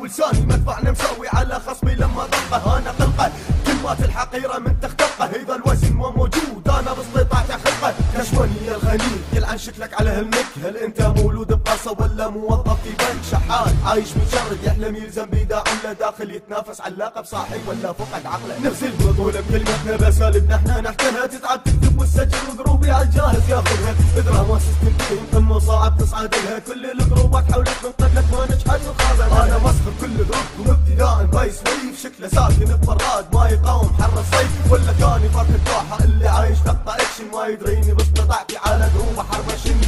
ولساني مدفعنا مسوي على خصمي لما ضلقه انا قلقه كلمات الحقيرة من تختلقه اذا الوزن مو موجود انا باستطاعتي اخلقه كشوني يا الغني يلعن شكلك على هالمك هل انت مولود بقصة ولا موظف في بنك شحات عايش مشرد يحلم يلزم بيداع ولا داخل يتنافس على اللقب صاحب ولا فقد عقله نفس البطولة بكلمتنا بسالبنا احنا نحكيها تتعب تكتب والسجل وقروبي عالجاهز ياخذها بدراما سيستم قمة صعب تصعد لها كل القروبات حولك من قبلك ما نجحت وخاذها انا مسخر كل ذوقكم ابتداء بايس ويف شكله ساكن ببراد ما يقاوم حر الصيف ولا كاني فرق الدوحة اللي عايش لقطة اكشن ما يدريني باستطاعتي على دروبه حرب شن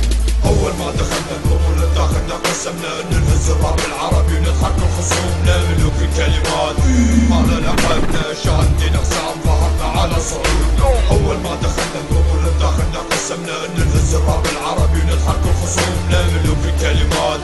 اول ما دخلنا البطولة داخلنا قسمنا ان نهز الراب العربي ونضحك الخصوم نملك الكلمات على لقبنا شادين حسام ظهرنا على صعود اول ما دخلنا البطولة داخلنا قسمنا ان نهز الراب العربي ونضحك الخصوم نملك الكلمات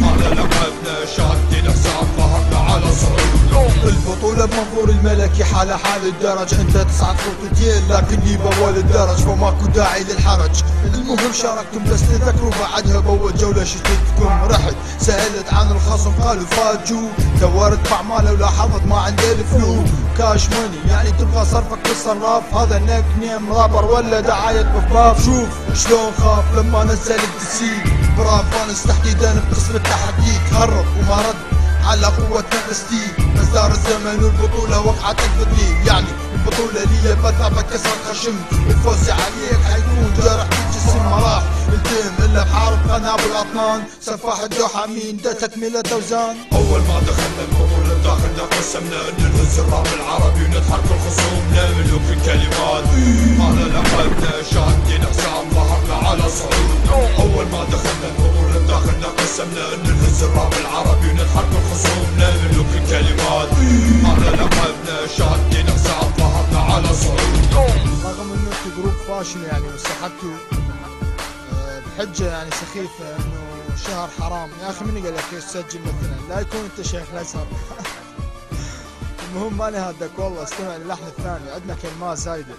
على لقبنا شادين حسام ظهرنا على صعود البطولة بمنظور الملكي حالة حال الدرج انت تصعد خطوتين لكني بول الدرج فماكو داعي للحرج المهم شاركتم بس تذكروا بعدها بول جولة شتتكم رحت سألت عن الخصم قالوا فاجوا دورت باعماله ولاحظت ما عنده الفلوس كاش ماني يعني تبغى صرفك بالصراف هذا نيك نيم رابر ولا دعاية بفاف شوف شلون خاف لما نزلت السي برافانس تحديدا بقسم التحدي تهرب وما رد على قوة نفستي مصدر الزمن والبطولة وقعت الفضلي يعني البطولة لي بثابة كسر خشم الفوز عليك حيكون جرح بالجسم ما راح التم الا بحارب قنابل الاطنان سفاح الدوحة مين ده تكملة اوزان اول ما دخلنا البطولة داخلنا قسمنا ان نهز الراب العربي ونضحك الخصوم نملك الكلمات على لقبنا شادين حسام ظهرنا على صعود اول ما دخلنا البطولة داخلنا قسمنا ان نهز الراب العربي ونضحك الخصوم نملك الكلمات على لقبنا شادين حسام ظهرنا على صعود رغم انه انتو جروب فاشل يعني واستحقتوا بحجة يعني سخيفة انه شهر حرام يا اخي مني قال لك ايش تسجل مثلا لا يكون انت شيخ الازهر المهم ماني هادك والله استمع للحن الثاني عندنا كلمات زايدة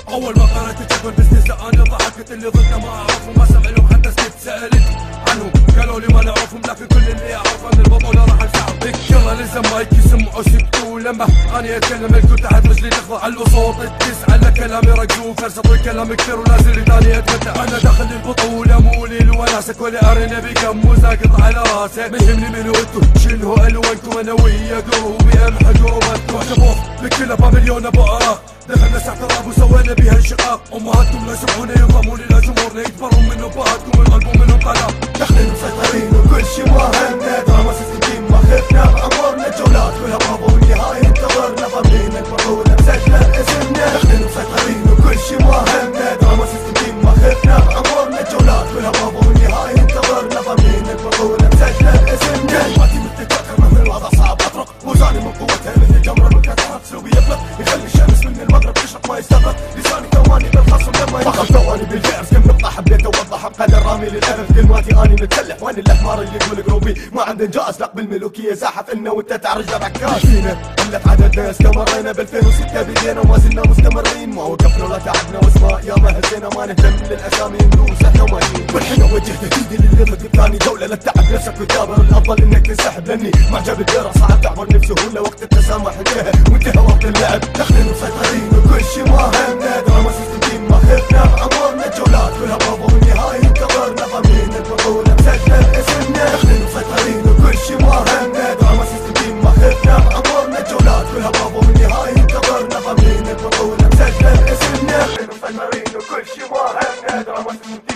اول ما قرأت تشوف البزنس انا ضحكت اللي ضده ما اعرفهم ما سمع لهم حتى سألت عنهم قالوا لي ما نعرفهم لكن كل اللي اعرفه ان البطولة راح نسحب بك يلا لزم مايكي سمعوا سكتوا لما اني اتكلم الكل تحت رجلي تخضع على الصوت التسعة لكلامي رجوف فرصة الكلام كثير ونازل ثاني اتمتع انا داخل البطولة مو لي وناسك ولا ارينا بكم وساقط على راسك ما يهمني منو انتو شنو الوانكم انا ويا قروبي امحى قروبكم شبوخ بكلها مليون بقرة دخلنا ساعة الراب وسوينا بيها انشقاق امهاتكم لا يسمعوني ينضمون الى جمهورنا يكبرون من ابهاتكم ويقلبون منهم طلاق داخلين مسيطرين وكل شي ما همنا دراما سيستم ما خفنا بعمرنا جولات كلها برافو والنهاية انتظرنا ضامنين البطولة مسجلة اسمنا داخلين مسيطرين وكل شي ما همنا دراما سيستم ما خفنا بعمرنا جولات كلها برافو والنهاية انتظرنا ضامنين البطولة مسجلة اسمنا كلماتي متكاكة مهما الوضع صعب اطرق وزاني من قوتها مثل جمرة من كثرة تسوي يطلق يخلي الشمس من المغرب تشرق ما يستغرق لساني ثواني بالخصم لما يخاف ثواني بالفعل كم نقطة حبيت اوضح بقدر رامي للابد كلماتي اني متسلح واني الاحمر اللي يقول جروبي ما عنده انجاز لق بالملوكية زاحف انه وانت تعرج بعكاز فينا قلت عددنا استمرينا ب 2006 بدينا وما زلنا مستمرين ما وقفنا ولا تعبنا واسماء يا ما هزينا ما نهتم للاسامي ندوس احنا ماشيين والحين وجه تهديدي للي ضد ثاني جولة لا تتعب نفسك وتدابر الافضل انك تنسحب لاني معجب الديرة صعب تعبرني بسهولة وقت التسامح انتهى وانتهى وقت اللعب داخلين مسيطرين وكل شي ما همنا دراما سيستم ما خفنا بعمرنا جولات كلها برافو والنهاية انتظرنا ضامنين البطولة مسجلة اسمنا داخلين مسيطرين وكل شي ما همنا دراما سيستم ما خفنا بعمرنا جولات كلها برافو والنهاية انتظرنا ضامنين البطولة مسجلة اسمنا داخلين مسيطرين وكل شي ما همنا دراما سيستم